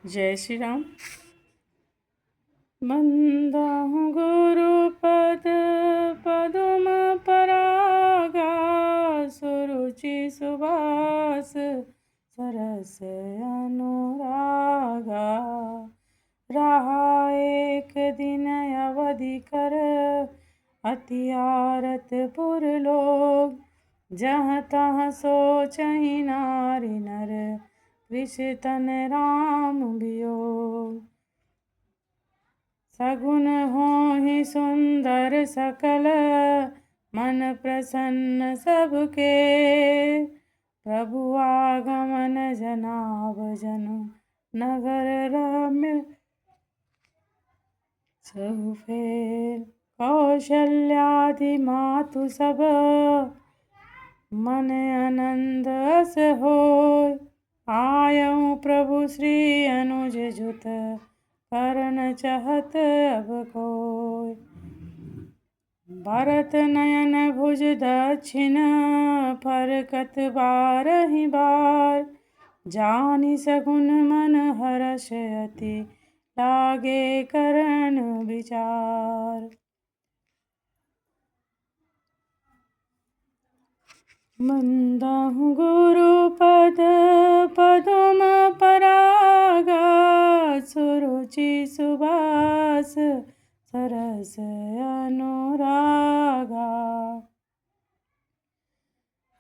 जय श्री राम। बंदाहु गुरुपद पदुम परागा, सुरुचि सुबास सरस अनुरागा। रहा एक दिन अवधि कर, अति आरत पुर लोग। जहाँ तहाँ सोचहि नारी नर, कृष तन राम वियोग। सगुन होहि सुंदर सकल, मन प्रसन्न सबके। प्रभु आगमन जनाव जनु, नगर रम्य सहु फेर। कौशल्यादि मातु सब, मन आनंद अस होय। आयऊ प्रभु श्री अनुज जुत, करन चाहत अब कोय। भरत नयन भुज दक्षिण, फरकत बारहि बार। जानि सगुन मन हर्ष अति, लागे करन विचार। बंदाहु गुरुपद पदुम परागा, सुरुचि सुबास सरस अनुरागा।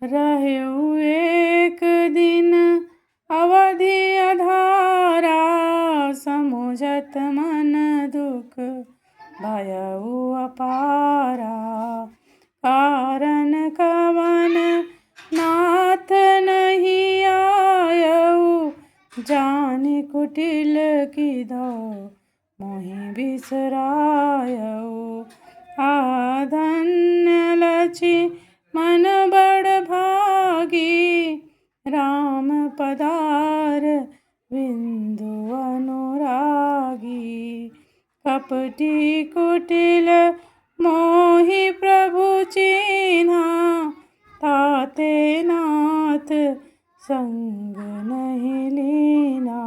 रहु एक दिन अवधि अधारा, समुझत मन दुख भयउ अपारा। कारण कवन नाथ नहीं आयऊ, जानि कुटिल किधौ मोहि बिसरायऊ। धन्य लछि मन बड़ भागी, राम पदार बिंदु अनुरागी। कपटी कुटिल मोहि प्रभु चीन्हा, ताते नाथ संग नहीं लीना।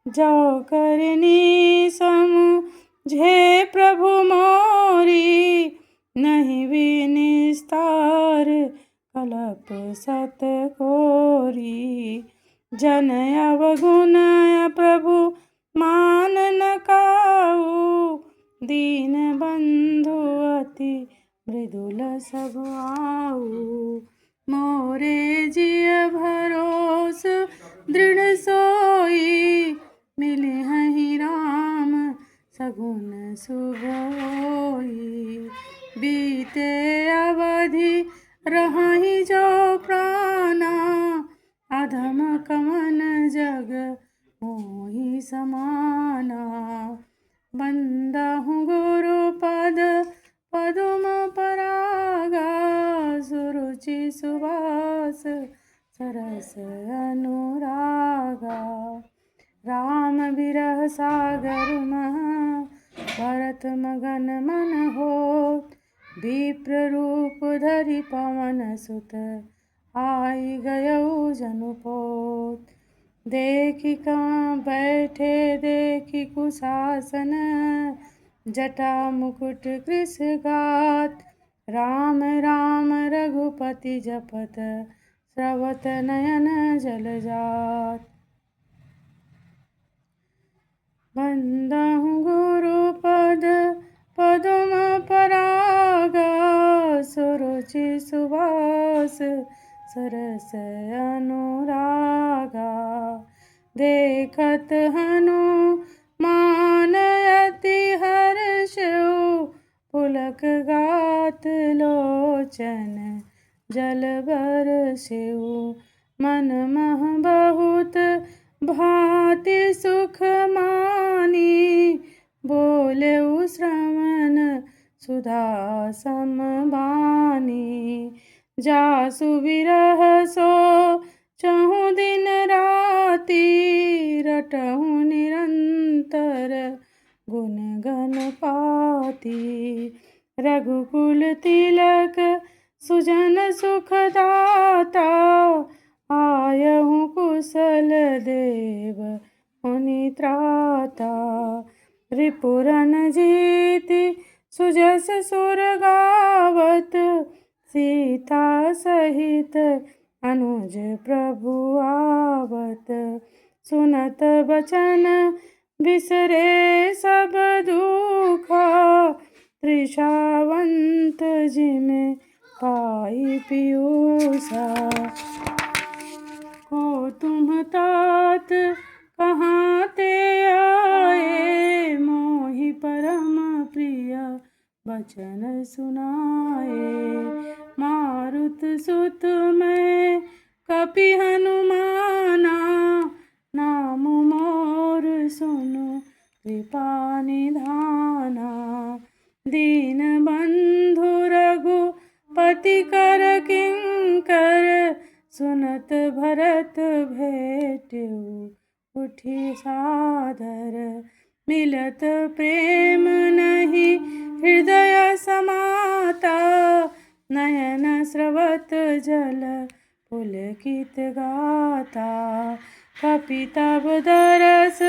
जो करनी समुझे प्रभु मोरी, नहीं भी निस्तार कलप सत कोरी। जन अवगुण प्रभु मान न काऊ, दीन बंधु अति मृदुल सब आऊ। मोरे जिय भरोस दृढ़ सोई, मिले हहि राम सगुन शुभ होई। बीते अवधि रहहि जो प्राणा, अधम कमन जग मोहि समाना। बंदाहु गुरुपद पदुम परागा, सुरुचि सुबास सरस अनुरागा। राम बिरह सागर महा, भरत मगन मन होत। विप्र रूप धरि पवन सुत, आई गयऊ जनुपोत। देखि कहाँ बैठे देखि कुशासन, जटा मुकुट कृष गात। राम राम रघुपति जपत, स्रवत नयन जल जात। बंदाहु गुरुपद पदुम परागा, सुरुचि सुबास सरस अनुरागा। देखत हनुमान अति हर्षउ, पुलक गात लोचन जल बरसेउ। मन मह बहुत भांति सुख मानी, बोलेउ श्रवण सुधा सम बानी। जासु विरह सो चहु दिन राति, रटहु निरंतर गुण गण पाती। रघुकुल तिलक सुजन सुखदाता, आयहु कुशल देव मुनि त्राता। रिपुरन जीति सुजस सुर गावत, सीता सहित अनुज प्रभु आवत। सुनत बचन बिसरे सब दुखा, त्रिषावंत जिमे पाई पीयूषा। को तुम तात कहाँ ते आए, मोहि परम प्रिय बचन सुनाए। मारुत सुत मैं कपि हनुमाना, नाम मोर सुनु कृपा निधाना। दीन बंधु रघुपति कर किंकर, सुनत भरत भेटु उठी सादर। मिलत प्रेम नहीं हृदय समाता, नयन स्रवत जल पुलकित गाता। कपि तब दरस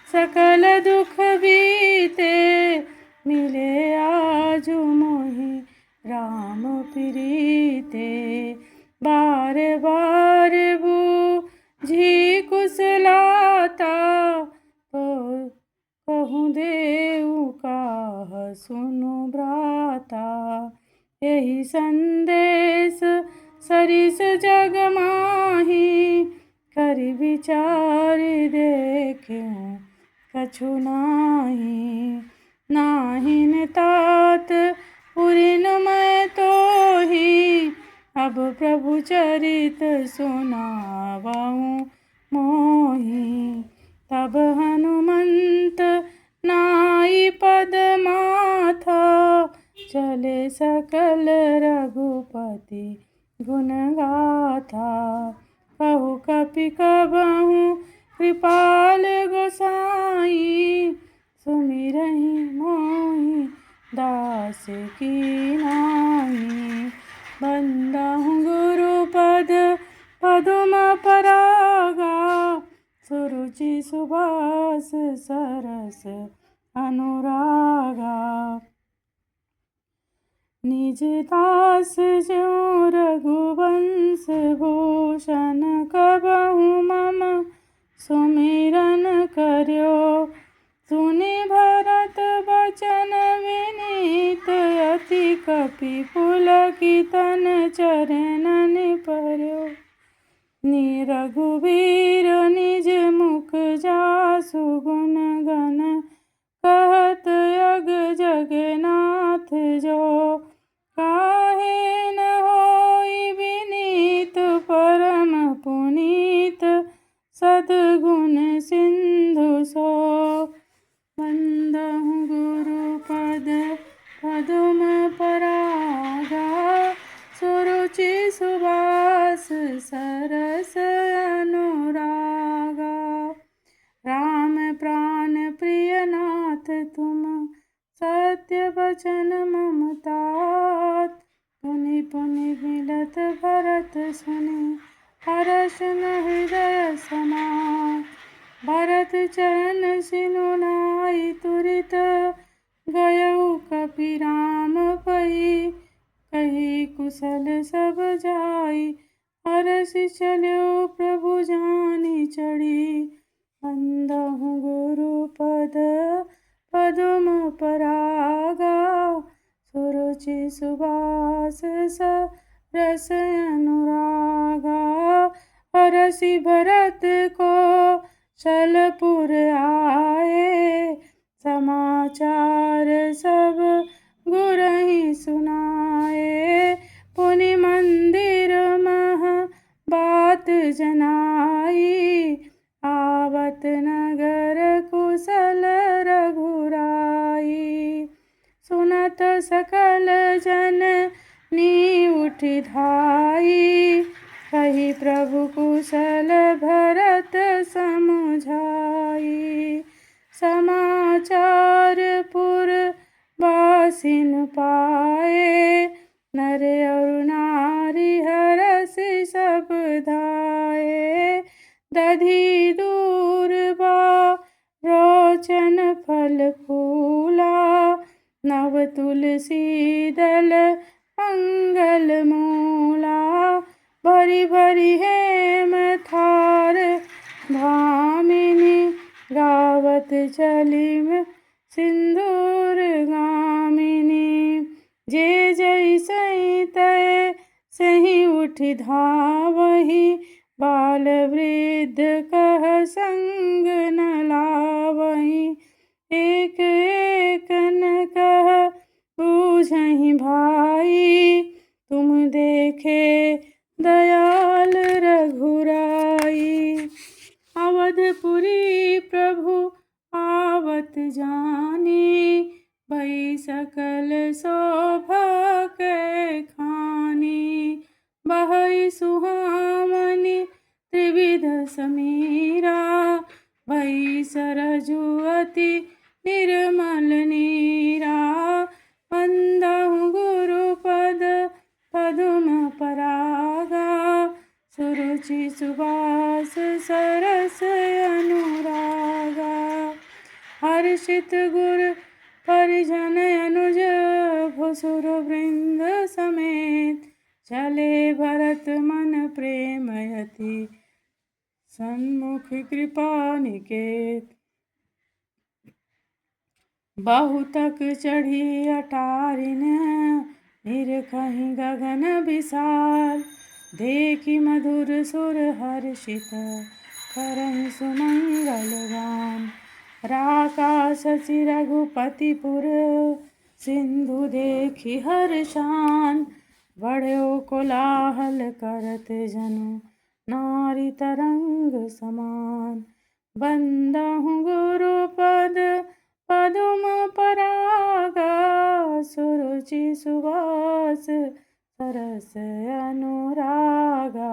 सकल दुख बीते, मिले आजु मोहि राम प्रीते। बार बार बूझी कुशलाता, तो कहूँ देउ काह सुनु भ्राता। यही संदेश सरिस जग माही, करि विचार देखियो कछु नाही। नाहिन तात पुरिन मैं तोहि, अब प्रभु चरित सुनावऊँ मोहि। तब हनुमंत नाई पद माथा, चले सकल रघुपति गुण गाथा। कहु कपि कबहु कृपाल गोसाई, सुमिरहि मोहि दास की नाई। बंदहु गुरुपद पदुम परागा, सुरुचि सुभाष सरस अनुरागा। निज दास ज्यों रघुवंश भूषण, कबहु मम सुमिरन कर्यो। सुनि भरत बचन विनीत, अति कपि पुलकितन चरणन पर्यो। नि रघुवीर निज मुख जासु गुण गण, कहत अग जगन्नाथ जो। काहे न होई विनीत परम पुनीत, सद्गुण सिंधु सो। बंदहु गुरुपद पदुम परागा, सुरुचि सुभाष सरस अनुरागा। राम प्राण प्रिय नाथ तुम, सत्य वचन मम तात। पुनि पुनि मिलत भरत सुनि, हर्ष न हृदय समात। भरत चरण सिनु नाई, तुरत गयउ कपि राम पई। कही कुशल सब जाई, हरषि चल्यो प्रभु जानि चढ़ी। बंदहु गुरुपद पदुम परागा, सुरुचि सुभाष सरस अनुरागा। हरषि भरत कौशलपुर आए, समाचार सब गुरहि सुनाए। पुनि मंदिर मह बात जनाई, आवत नगर कुशल रघुराई। सुनत सकल जन नी उठि धाई, कही प्रभु कुशल भरत समुझाई। समाचार पुर बासिन पाए, नर और नारी हरषि सब धाये। दधि दूर लोचन फल फूला, नव तुलसी दल मंगल मूला। भरी भरी हेम थार धामिनी, गावत चलिम सिंदूर गामिनी। जे जैसई तय सही उठ धावही, बाल वृद्ध कह संग न लावही। एक एक न कह बूझहि भाई, तुम देखे दयाल रघुराई। अवधपुरी प्रभु आवत जानी, भई सकल शोभा के खानी। बहई सुहामणि त्रिविध समीरा, भई सरजु अति निर्मल नीरा। वंदहु गुरुपद पदुम परागा, सुरुचि सुबास सरस अनुरागा। हर्षित गुर परिजन अनुज भुसुर वृंद समेत, चले भरत मन प्रेमयति सन्मुख कृपा निकेत। बहुतक चढ़ी अटारिन, निरखहि गगन विशाल। देखि मधुर सुर हर्षित, करहि सुमंगल गान। राका शशि रघुपतिपुर, सिंधु देखि हर्षान। बढ़्यो कोलाहल करत जनु, नारी तरंग समान। बंदहु गुरुपद पदुम परागा, सुरुचि सुवास सरस अनुरागा।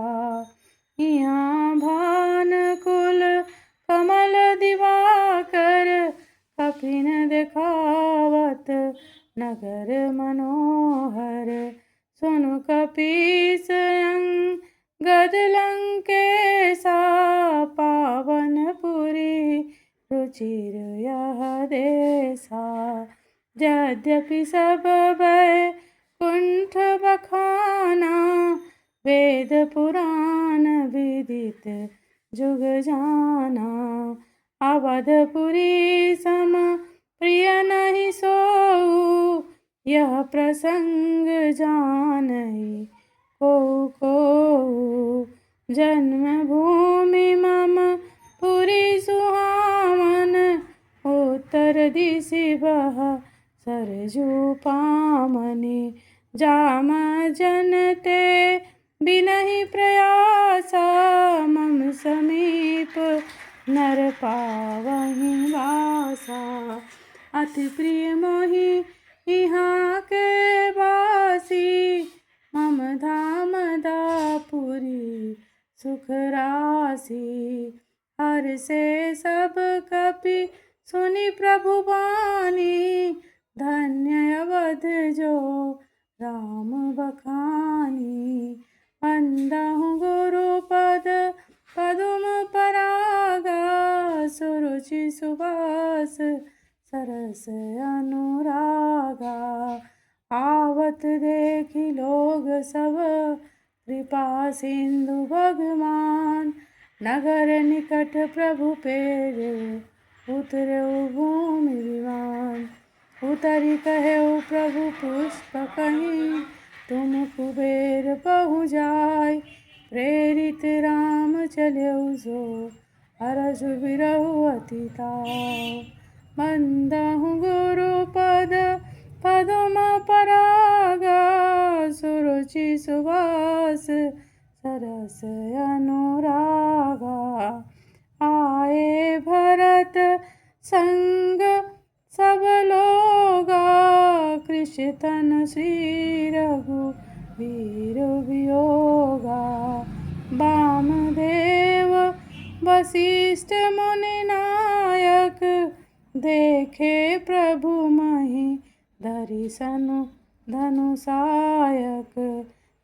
यहाँ भान कुल कमल दिवाकर, कपिन देखावत नगर मनोहर। सुनु कपीस अंगद लंकेशा, पावनपुरी रुचिर यह देसा। यद्यपि सब भय कुंठ बखाना, वेद पुराण विदित जुग जाना। अवधपुरी सम प्रिय नहीं सोऊ, यह प्रसंग जानहि को। जन्म भूमि मम पुरी सुहावन, उत्तर दिशि बह सरजू पामनि। जाम जनते बिनहि प्रयासा, मम समीप नर पावहि वासा। अति प्रिय मोहि यहाँ के वासी, मम धाम दापुरी सुख राशि। हर से सब कपि सुनि प्रभु बानी, धन्य अवध जो राम बखानी। वंदहु गुरुपद पदुम परागा, सुरुचि सुबास सरस अनुरागा। आवत देखि लोग सब कृपा सिंधु भगवान। नगर निकट प्रभु पेरे, उतरऊ भूमि विमान। उतरी कहेऊ प्रभु पुष्प कहीं, तुम कुबेर बहु जाय। प्रेरित राम चलेऊ जो, हरषु बिरहु अति ताव। बंदहु गुरुपद पदुम परागा, सुरुचि सुवास सरस अनुरागा। आए भरत संग सब लोगा, कृषतन श्री रघुवीर वियोगा। वामदेव वशिष्ठ मुनि नायक, देखे प्रभु महि धरि सनु धनुषायक।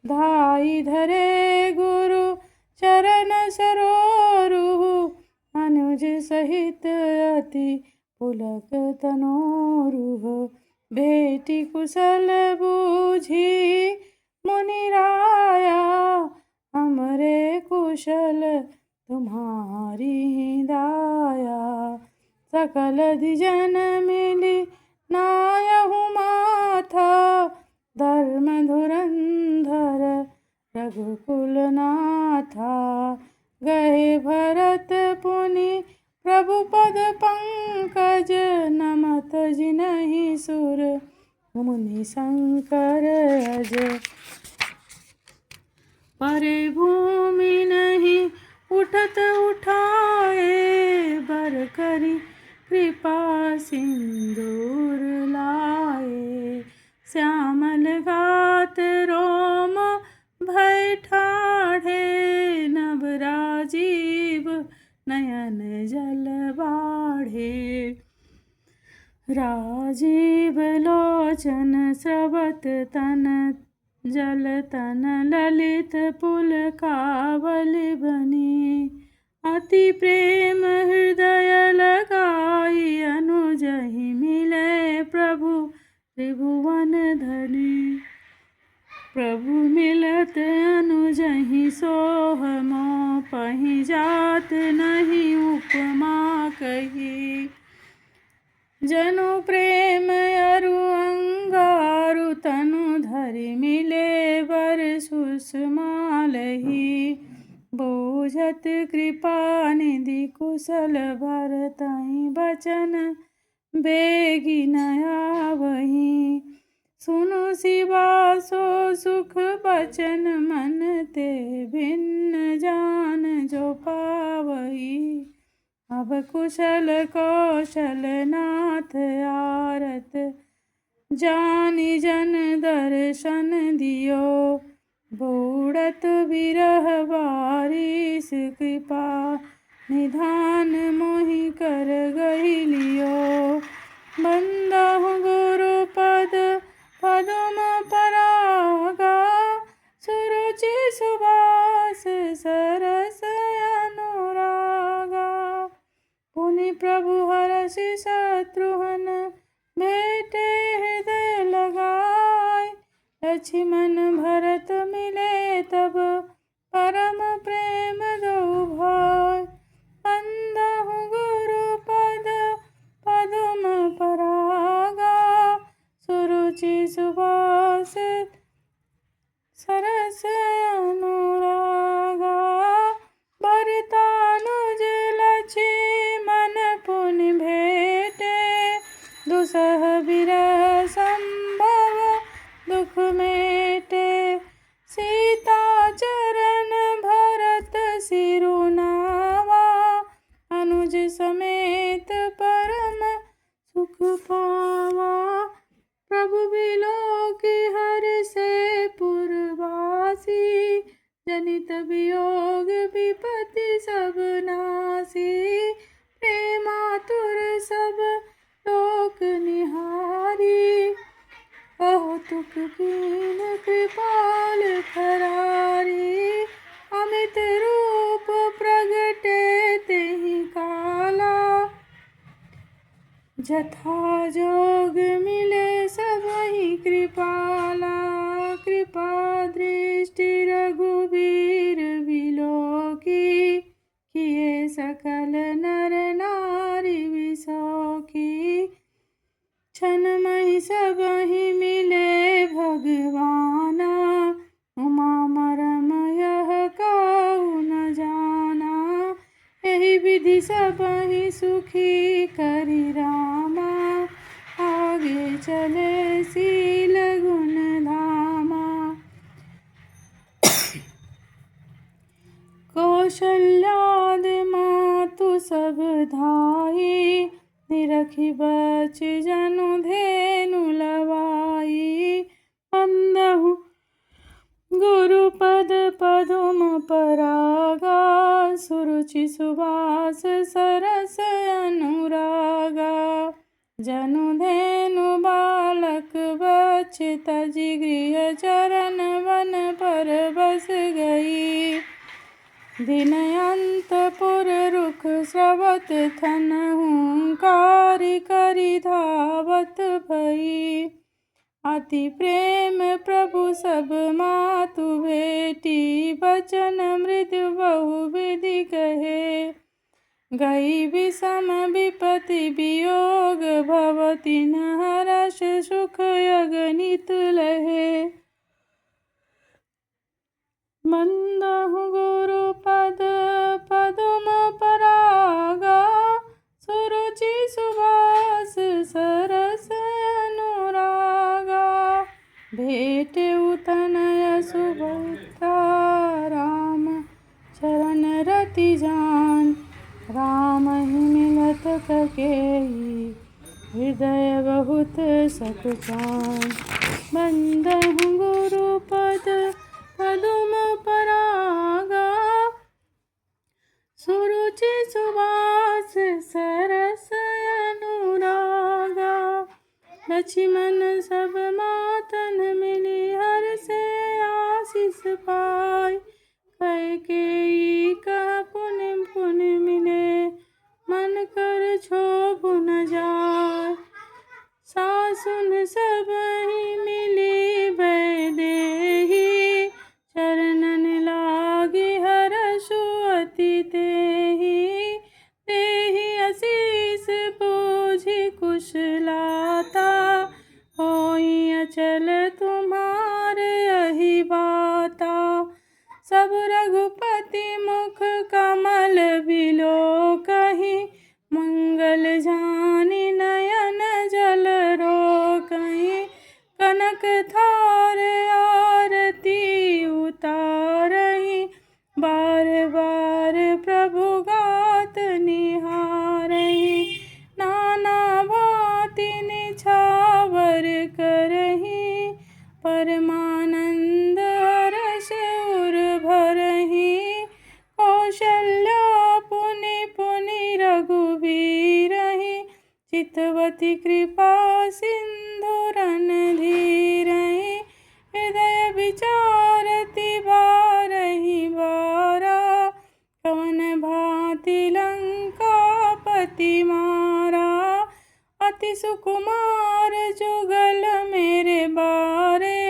धाई धरे गुरु चरण सरोरु, अनुज सहित अति पुलक तनोरुह भेटी कुशल बूझी मुनिराया हमरे कुशल तुम्हारी दाया सकल द्विजन मिली नायहु माथा धर्म धुरंधर रघुकुल नाथा गए भरत पुनि प्रभु पद पंकज नमत जिनहि सुर मुनि शंकर अज परे भूमि नहीं उठत उठाए बर करी कृपा सिंदूर लाए श्यामल गात रोम भय ठाढ़े नभ राजीव नयन जल बाढ़े राजीव लोचन स्रवत तन जल तन ललित पुल कावल बनी अति प्रेम हृदय लगाई अनुजहि मिले प्रभु त्रिभुवन धनी प्रभु मिलत अनुजहि सोह मोह पहि जात नहीं उपमा कही जनु प्रेम अरु अंगारु तनु धरि मिले वर सुषमा लही बोझत कृपा निधि कुशल भरतहि बचन बेगी नया वही सुनु शिवा सो सुख बचन मन ते भिन्न जान जो पावही अब कुशल कौशल नाथ आरत जानि जन दर्शन दियो बूढ़त विरह बारिश कृपा निधान मोहि कर गही लियो बंदहु गुरु पद पदम परागा सुरुचि सुभाष सरस अनुरागा पुनि प्रभु हरषि शत्रुघ्न भेटे हृदय लगाए लक्ष्मण भरत मिले तब परम प्रेम दो भाई बंदहु गुरु पद पदम परागा सुरुचि सुभाष सरस अनुरागा भरतानुज लक्ष्मण पुनि भेटे दुसह विरह संभव दुख मेटे सीता चरण भरत सिरुनावा अनुज समेत परम सुख पावा प्रभु बिलोकी हर से पुरवासी जनित वियोग विपत्ति सब नासी प्रेमातुर सब लोक निहारी कौतुक कीन कृपाल खरारी अमित रूप प्रगटे तेहि काला जथा जोग मिले सबहि कृपाला कृपा दृष्टि रघुवीर बिलोकी किए सकल नर नारी विसौखी क्षणमहि सबहि मिले भगवाना उमा मरम यह काहू न जाना यही विधि सबहि सुखी करि रामा आगे चले शील गुण धामा कौशल्याद मातु सब धाई निरखी बच जनु धेनु लवाई बंदहु गुरु पद पदुम परागा सुरुचि सुभाष सरस अनुरागा जनु धेनु बालक बच तजि गृह चरण वन पर बस गई दिन अंतपुर रुख स्रवत थन हुंकारी सुरत भई। अति प्रेम प्रभु सब मातु भेटी, बचन मृदु बहुविधि कहे। गई विषम विपति वियोग भव, तिन्ह हर्ष सुख अगणित लहे। बंदहु गुरु पद पदुम परागा, सुरुचि सुभाष सरस अनुरागा। भेट उतनय सुभद्रा, राम चरण रति जान। राम ही मिलत ककेई, हृदय बहुत सकुचान। बंदहु गुरु पद पदुम परागा, सुरुचि सुभाष सरस अनुरागा। लक्ष्मण सब मातन मिली, हर से आशीष पाई। कैकेयी कह पुनि पुनि मिले, मन कर क्षोभ न जाय। सासुन सब ही मिली वैदेही, चरणन लागी हरषु अति तेहि। तेहि आशीष बूझि कुशलाता, होई अचल तुम्हार यही बाता। सब रघुपति मुख कमल बिलोकहि, मंगल जानि नयन जल रोकहि। कनक थार आरती उतारहि, बार बार प्रभु गात निहारहि। नाना भांति निछावर करहि, परमानंद हर्ष उर भरहि। कौशल्या पुनि पुनि रघुबीरहि, चितवती कृपा सिंधु रणधीरहि। हृदय विचारति बारहि बारा, कवन भांति लंकापति मारा। अति सुकुमार जुगल मेरे बारे,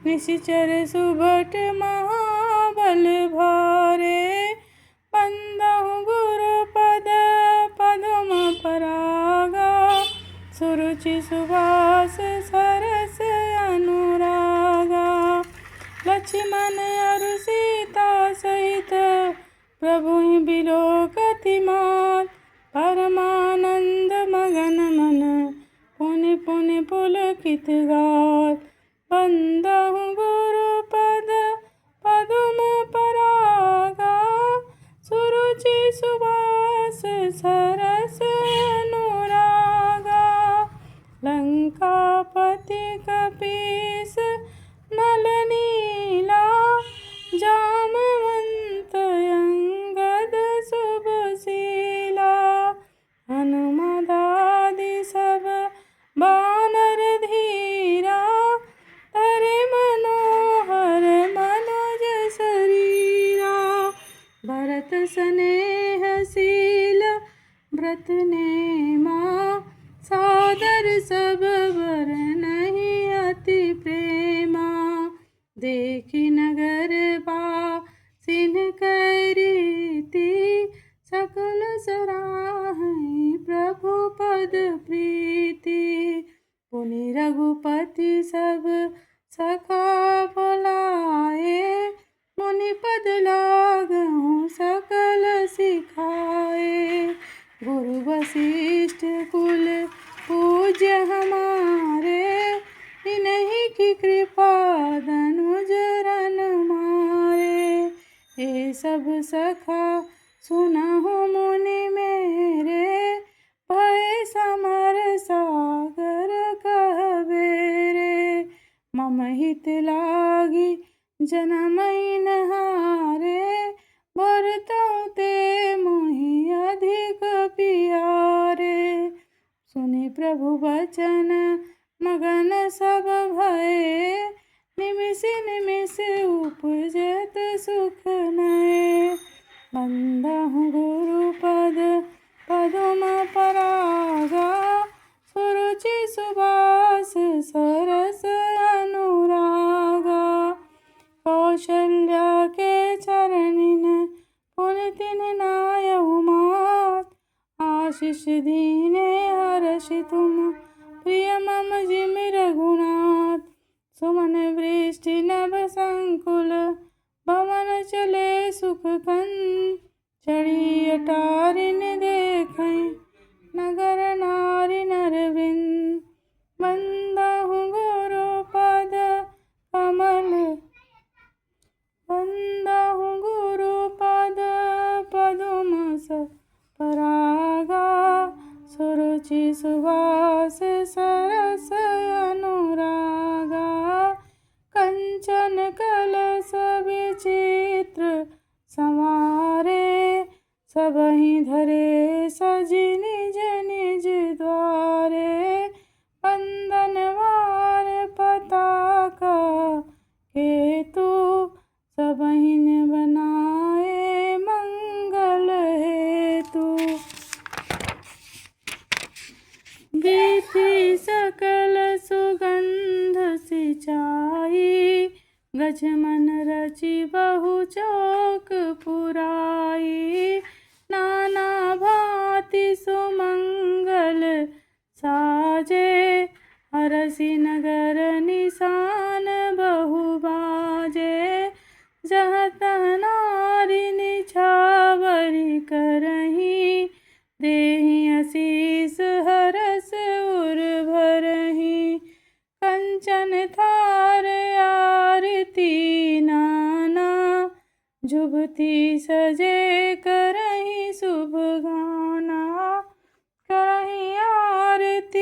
निश्चर सुभट महाबल भारे। बंदहु गुरु पद पदुम परागा, सुरुचि सुभाष सरस अनुरागा। लक्ष्मण अरु सीता सहित, प्रभु ही बिलोकति मात। परमानंद मगन मन, पुनि पुनि पुलकित गात। बंदहु गुरु पद पदुम परागा, सुरुचि सुभाष सरस अनुरागा। लंकापति कपीस नल नीला, जामवंत अंगद शुभशीला। हनुमदादि सब बानर धीरा, तरे मनोहर मनोज शरीरा। भरत स्नेहशील व्रत नेमा, सादर सब बरनहि अति प्रेमा। देखि नगर बासिन कै रीति, सकल सराहहि प्रभु पद प्रीति। पुनि रघुपति सब सखा बुलाए, मुनि पद लागहु सकल सिखाए। गुरु वशिष्ठ कुल पूज्य हमारे, इन्हीं की कृपा धनुज रन मारे। ये सब सखा सुनहु मुनि मेरे, भय समर सागर कहबेरे। मम हित लागी जनमहि न हारे, भरतहु ते मोहि अधिक प्यारे। सुनि प्रभु वचन मगन सब भये, निमिष निमिष उपजत सुख नये। बंदहु गुरु पद पदुम परागा, सुरुचि सुभाष आशीष दीने हर्षि तुम प्रिय मम जिमि रघुनाथ। सुमन वृष्टि नभ संकुल भवन चले सुख कंद। चढ़ी अटारिन देखै नगर नारी नरविंद। बंदहु गुरु पद कमल बंदहु गुरु पद पदुम परागा। सुरुचि सुवास सरस अनुरागा। कंचन कलश विचित्र समारे। सबहि धरे सजि निज निज द्वारे। बंदनवार पताका केतु सबहिन बनाए मंगल हेतु। बीती सकल सुगंध सिंचाई। गजमन रचि बहु चौक पुराई। नाना भांति सुमंगल साजे। हरसि नगर निशान बहु बाजे। जहाँ तहाँ नारी निछावरी करहीं। देहि आशीष हरस उर भरहीं। कंचन थार आरती नाना। जुबती सजे करहीं शुभ गाना। करहीं आरत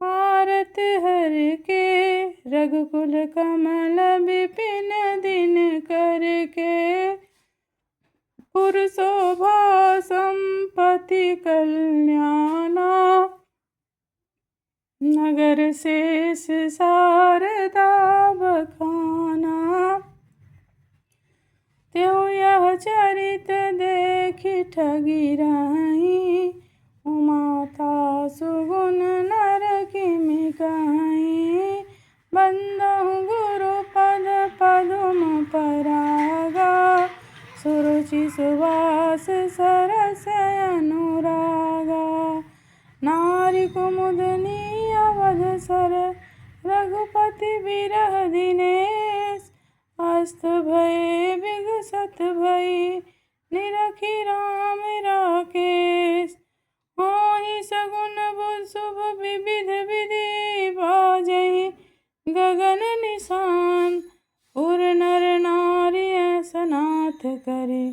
हर के रघुकुल कमल विपिन दिन करके। पुर शोभा संपत्ति कल्याणा। नगर शेष शारदा बखाना। त्यों यह चरित देखि ठगी रहीं। उमाता सुगुन नर किमि कहीं। बंदहु गुरु पद पदुम परागा। सुरुचि सुवास सरस अनुरागा। नारी कुमुदनी अवध सर रघुपति बिरह दिनेश। अस्त भये बिगसत भई निरखि राम राकेश। होहि सगुन बुध शुभ विविध विधि बाजहि गगन निशान। उर नर नारी सनाथ करे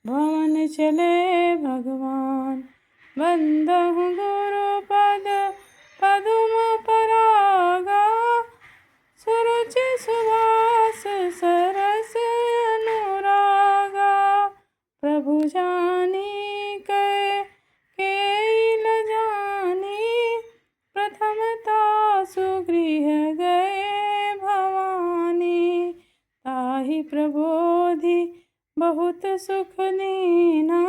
भवन चले भगवान। बंदहु गुरु पद पदुम परागा। सुरुचि सुवास सरस अनुरागा। प्रभु जानी केई ल जानी। प्रथमता सुगृह गए भवानी। ताहि प्रबोधि बहुत सुख दीना।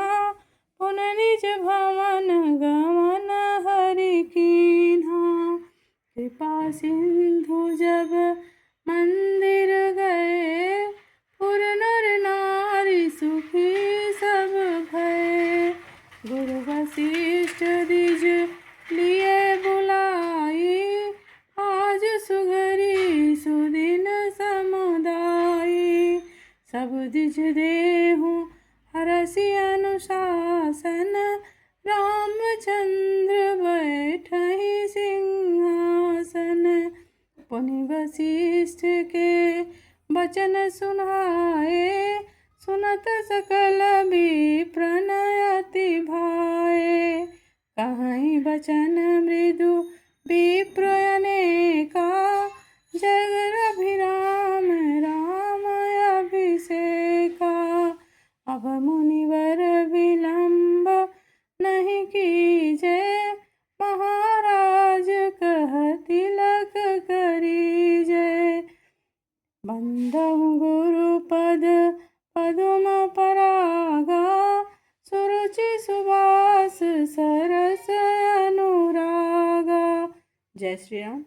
पुन निज भवन गमन हरि कीन्हा। कृपा सिंधु जब मंदिर गए। पुर नर नारी सुखी सब भये। गुरु वशिष्ठ द्विज लिए बुलाई। आज सुघरी सुदिन समुदाई। सब द्विज देहु हरसि अनुशासन। रामचंद्र बैठहि सिंहासन। पुनि वशिष्ठ के वचन सुनाए। सुनत सकल विप्र अति भाए। कहीं वचन मृदु विप्र अनेका। जग अभिराम राम अभिषेका। अब मुनिवर विलंब नहीं कीजे। महाराज कह तिलक करीजे। बंदहु गुरु पद पदुम परागा। सुरुचि सुवास सरस अनुरागा। जय श्री राम।